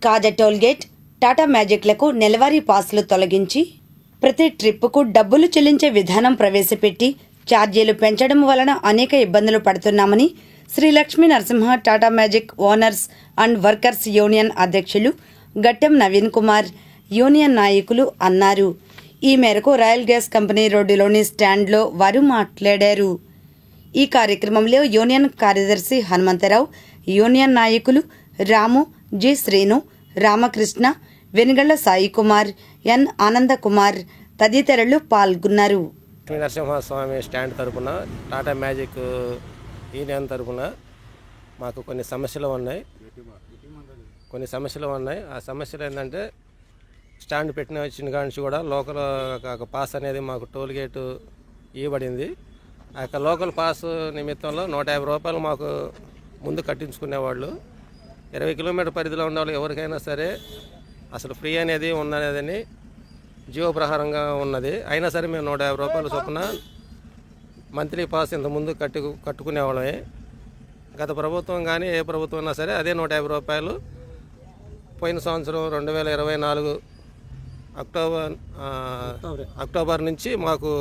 కాజా tollgate, Tata మ్యాజిక్లకు నెలవారీ పాసులు తొలగించి ప్రతి ట్రిప్పుకు డబ్బులు చెల్లించే విధానం ప్రవేశపెట్టి ఛార్జీలు పెంచడం వలన అనేక ఇబ్బందులు పడుతున్నామని Sri Lakshmi Narasimha Tata magic owners and workers union అధ్యక్షులు గట్టెం నవీన్ కుమార్, యూనియన్ నాయకులు అన్నారు. ఈ మేరకు రాయల్ గ్యాస్ కంపెనీ రోడ్డులోని స్టాండ్లో వారు మాట్లాడారు. ఈ కార్యక్రమంలో యూనియన్ కార్యదర్శి హనుమంతరావు, యూనియన్ నాయకులు రాము, జి శ్రీను, రామకృష్ణ, వెనుగళ్ల సాయి కుమార్, ఎన్ ఆనంద కుమార్ తదితరులు పాల్గొన్నారు. లక్ష్మీ నరసింహస్వామి స్టాండ్ తరపున టాటా మ్యాజిక్ యూనియన్ తరపున మాకు కొన్ని సమస్యలు ఉన్నాయి. ఆ సమస్యలు ఏంటంటే స్టాండ్ పెట్టిన వచ్చిన కాడి నుంచి కూడా లోకల్ పాస్ అనేది మాకు టోల్ గేటు ఇవ్వబడింది. ఆ యొక్క లోకల్ పాస్ నిమిత్తంలో 150 రూపాయలు మాకు ముందు కట్టించుకునేవాళ్ళు. 20 కిలోమీటర్ పరిధిలో ఉన్న వాళ్ళు ఎవరికైనా సరే అసలు ఫ్రీ అనేది ఉన్నదని జీవో ప్రహారంగా ఉన్నది. అయినా సరే మేము 150 రూపాయల చొప్పున మంత్లీ పాస్ ఇంతకుముందు కట్టుకునేవాళ్ళమే. గత ప్రభుత్వం కానీ ఏ ప్రభుత్వం అయినా సరే అదే 150 రూపాయలు. పోయిన సంవత్సరం 2024 అక్టోబర్ నుంచి మాకు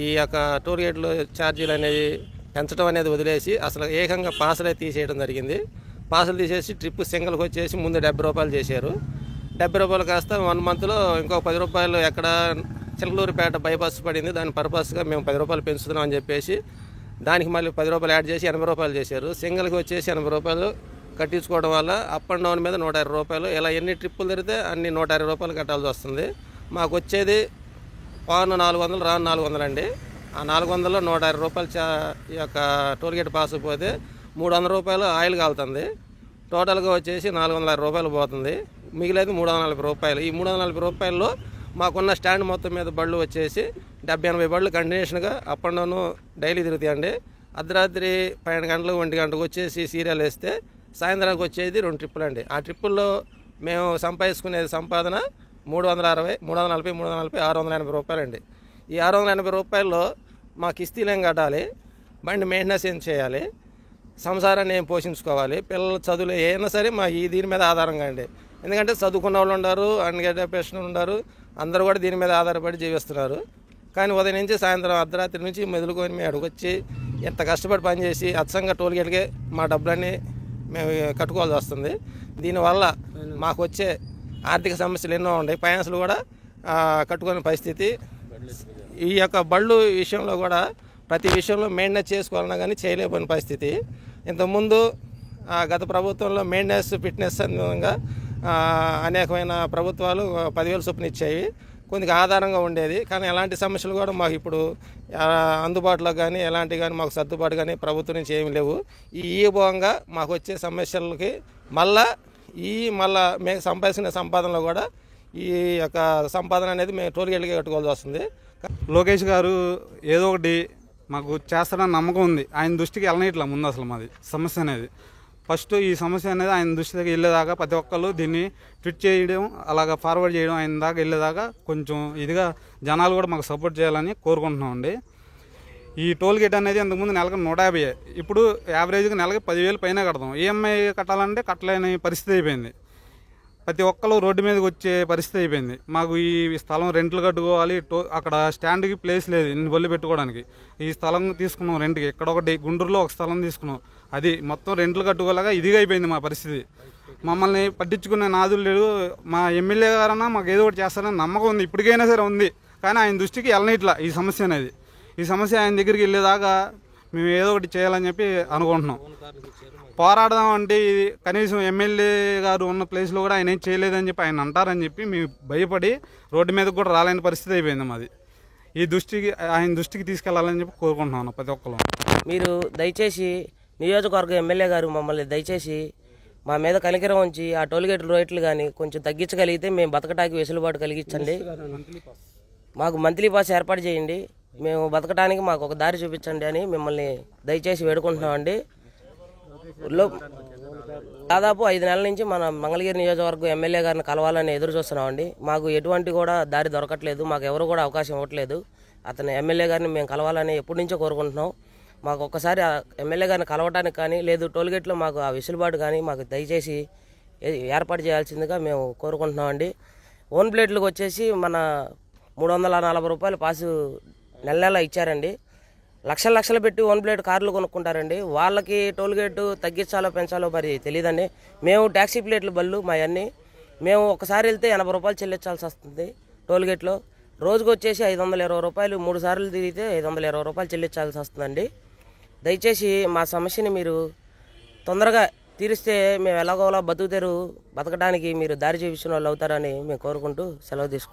ఈ యొక్క టోల్ గేట్లు ఛార్జీలు అనేవి పెంచడం అనేది వదిలేసి అసలు ఏకంగా పాసులే తీసేయడం జరిగింది. పాసులు తీసేసి ట్రిప్ సింగిల్కి వచ్చేసి ముందు 70 రూపాయలు చేశారు. 70 రూపాయలు కాస్త 1 మంత్లో ఇంకో 10 రూపాయలు ఎక్కడ చిలకలూరుపేట బైపాస్ పడింది, దాని పర్పస్గా మేము 10 రూపాయలు పెంచుతున్నాం అని చెప్పేసి దానికి మళ్ళీ 10 రూపాయలు యాడ్ చేసి 80 రూపాయలు చేశారు. సింగిల్కి వచ్చేసి 80 రూపాయలు కట్టించుకోవడం వల్ల అప్ అండ్ డౌన్ మీద 120 రూపాయలు, ఇలా ఎన్ని ట్రిప్పులు తిరిగితే అన్ని 120 రూపాయలు కట్టాల్సి వస్తుంది. మాకు వచ్చేది పాను 400, రాను 400 అండి. ఆ 400లో 120 రూపాయలు ఈ యొక్క టోల్గేట్ పాస్ పోతే 300 రూపాయలు ఆయిల్ కాలుతుంది. టోటల్గా వచ్చేసి 460 రూపాయలు పోతుంది. మిగిలేదు 340 రూపాయలు. ఈ 340 రూపాయల్లో మాకున్న స్టాండ్ మొత్తం మీద బళ్ళు వచ్చేసి 70-80 బళ్ళు కంటిన్యూషన్గా అప్ అండ్ డౌన్ డైలీ తిరుగుతాయండి. అర్ధరాత్రి 12 గంటలకు 1 గంటకు వచ్చేసి సీరియల్ వేస్తే సాయంత్రానికి వచ్చేది 2 ట్రిప్పులు అండి. ఆ ట్రిప్పుల్లో మేము సంపాదించుకునేది సంపాదన 340, 680 రూపాయలండి. ఈ 680 రూపాయల్లో మా కిస్తీలు ఏం కట్టాలి, బండి మెయింటెనెన్స్ ఏం చేయాలి, సంసారాన్ని ఏం పోషించుకోవాలి, పిల్లల చదువులు ఏమైనా సరే మా దీని మీద ఆధారంగా అండి. ఎందుకంటే చదువుకున్న వాళ్ళు ఉన్నారు, అన్ఎడ్యుకేషన్ ఉన్నారు, అందరూ కూడా దీని మీద ఆధారపడి జీవిస్తున్నారు. కానీ ఉదయం నుంచి సాయంత్రం అర్ధరాత్రి నుంచి మెదులుకొని మేము అడుగొచ్చి ఎంత కష్టపడి పనిచేసి అచ్చంగా టోల్ గేట్కే మా డబ్బులన్నీ మేము కట్టుకోవాల్సి వస్తుంది. దీనివల్ల మాకు వచ్చే ఆర్థిక సమస్యలు ఎన్నో ఉన్నాయి. ఫైనాన్స్లు కూడా కట్టుకునే పరిస్థితి. ఈ యొక్క బళ్ళు విషయంలో కూడా ప్రతి విషయంలో మెయింటెనెన్స్ చేసుకోవాలన్నా కానీ చేయలేని పరిస్థితి. ఇంతకుముందు గత ప్రభుత్వంలో మెయింటెనెన్స్ ఫిట్నెస్ విధంగా అనేకమైన ప్రభుత్వాలు 10,000 చొప్పున ఇచ్చేవి, కొద్దిగా ఆధారంగా ఉండేది. కానీ ఎలాంటి సమస్యలు కూడా మాకు ఇప్పుడు అందుబాటులో కానీ ఎలాంటి కానీ మాకు సర్దుబాటు కానీ ప్రభుత్వం నుంచి ఏమి లేవు. ఈ భోగంగా మాకు వచ్చే సమస్యలకి మళ్ళా మేము సంపాదించిన సంపాదనలో కూడా ఈ యొక్క సంపాదన అనేది మేము టోల్ గేట్లకి కట్టుకోవాల్సి వస్తుంది. లోకేష్ గారు ఏదో ఒకటి మాకు చేస్తాడని నమ్మకం ఉంది. ఆయన దృష్టికి వెళ్ళనిట్లా ముందు అసలు మాది సమస్య అనేది. ఫస్ట్ ఈ సమస్య అనేది ఆయన దృష్టి దగ్గర వెళ్ళేదాకా ప్రతి ఒక్కళ్ళు దీన్ని ట్వీట్ చేయడం, అలాగా ఫార్వర్డ్ చేయడం, ఆయన దాకా వెళ్ళేదాకా కొంచెం ఇదిగా జనాలు కూడా మాకు సపోర్ట్ చేయాలని కోరుకుంటున్నామండి. ఈ టోల్ గేట్ అనేది అంతకుముందు నెలకు 150, ఇప్పుడు యావరేజ్గా నెలకి 10,000 పైన కడతాం. ఈఎంఐ కట్టాలంటే కట్టలేని పరిస్థితి అయిపోయింది. ప్రతి ఒక్కరు రోడ్డు మీదకి వచ్చే పరిస్థితి అయిపోయింది. మాకు ఈ స్థలం రెంట్లు కట్టుకోవాలి, అక్కడ స్టాండ్కి ప్లేస్ లేదు ఇన్ని బళ్ళు పెట్టుకోవడానికి. ఈ స్థలం తీసుకున్నాం రెంట్కి, ఇక్కడ ఒకటి గుంటూరులో ఒక స్థలం తీసుకున్నాం, అది మొత్తం రెంట్లు కట్టుకోలేక ఇదిగా అయిపోయింది మా పరిస్థితి. మమ్మల్ని పట్టించుకునే నాదులు లేడు. మా ఎమ్మెల్యే గారన్నా మాకు ఏదో ఒకటి చేస్తారని నమ్మకం ఉంది, ఇప్పటికైనా సరే ఉంది. కానీ ఆయన దృష్టికి వెళ్ళనిట్లా ఈ సమస్య అనేది. ఈ సమస్య ఆయన దగ్గరికి వెళ్ళేదాకా మేము ఏదో ఒకటి చేయాలని చెప్పి అనుకుంటున్నాం. పోరాడదాం అంటే ఇది కనీసం ఎమ్మెల్యే గారు ఉన్న ప్లేస్లో కూడా ఆయన ఏం చేయలేదని చెప్పి ఆయన అంటారని చెప్పి మేము భయపడి రోడ్డు మీదకి కూడా రాలేని పరిస్థితి అయిపోయింది మాది. ఆయన దృష్టికి తీసుకెళ్లాలని చెప్పి కోరుకుంటున్నాను ప్రతి ఒక్కరు. మీరు దయచేసి నియోజకవర్గ ఎమ్మెల్యే గారు మమ్మల్ని దయచేసి మా మీద కనికరం ఉంచి ఆ టోల్గేట్ రేట్లు కానీ కొంచెం తగ్గించగలిగితే మేము బతకటానికి వెసులుబాటు కలిగించండి. మాకు మంత్లీ పాస్ ఏర్పాటు చేయండి, మేము బతకడానికి మాకు ఒక దారి చూపించండి అని మిమ్మల్ని దయచేసి వేడుకుంటున్నామండి. దాదాపు 5 నెలల నుంచి మన మంగళగిరి నియోజకవర్గం ఎమ్మెల్యే గారిని కలవాలని ఎదురు చూస్తున్నామండి. మాకు ఎటువంటి కూడా దారి దొరకట్లేదు, మాకు ఎవరు కూడా అవకాశం ఇవ్వట్లేదు. అతను ఎమ్మెల్యే గారిని మేము కలవాలని ఎప్పటి నుంచో కోరుకుంటున్నాం. మాకు ఒక్కసారి ఎమ్మెల్యే గారిని కలవటానికి కానీ లేదు టోల్గేట్లో మాకు ఆ వెసులుబాటు కానీ మాకు దయచేసి ఏర్పాటు చేయాల్సిందిగా మేము కోరుకుంటున్నామండి. ఓన్ ప్లేట్లకు వచ్చేసి మన 340 రూపాయలు పాసు నెల ఇచ్చారండి. లక్షలు పెట్టి ఓన్ ప్లేట్ కార్లు కొనుక్కుంటారండి. వాళ్ళకి టోల్ గేటు తగ్గించాలో పెంచాలో మరి తెలియదండి. మేము ట్యాక్సీ ప్లేట్లు బళ్ళు మా అన్నీ మేము ఒకసారి వెళ్తే 80 రూపాయలు చెల్లించాల్సి వస్తుంది టోల్ గేట్లో. రోజుకు వచ్చేసి 520 రూపాయలు, 3 సార్లు తిరిగితే 520 రూపాయలు చెల్లించాల్సి వస్తుందండి. దయచేసి మా సమస్యని మీరు తొందరగా తీరిస్తే మేము ఎలాగోలా బతకడానికి మీరు దారి చూపించిన వాళ్ళు అవుతారని మేము కోరుకుంటూ సెలవు తీసుకుంటాం.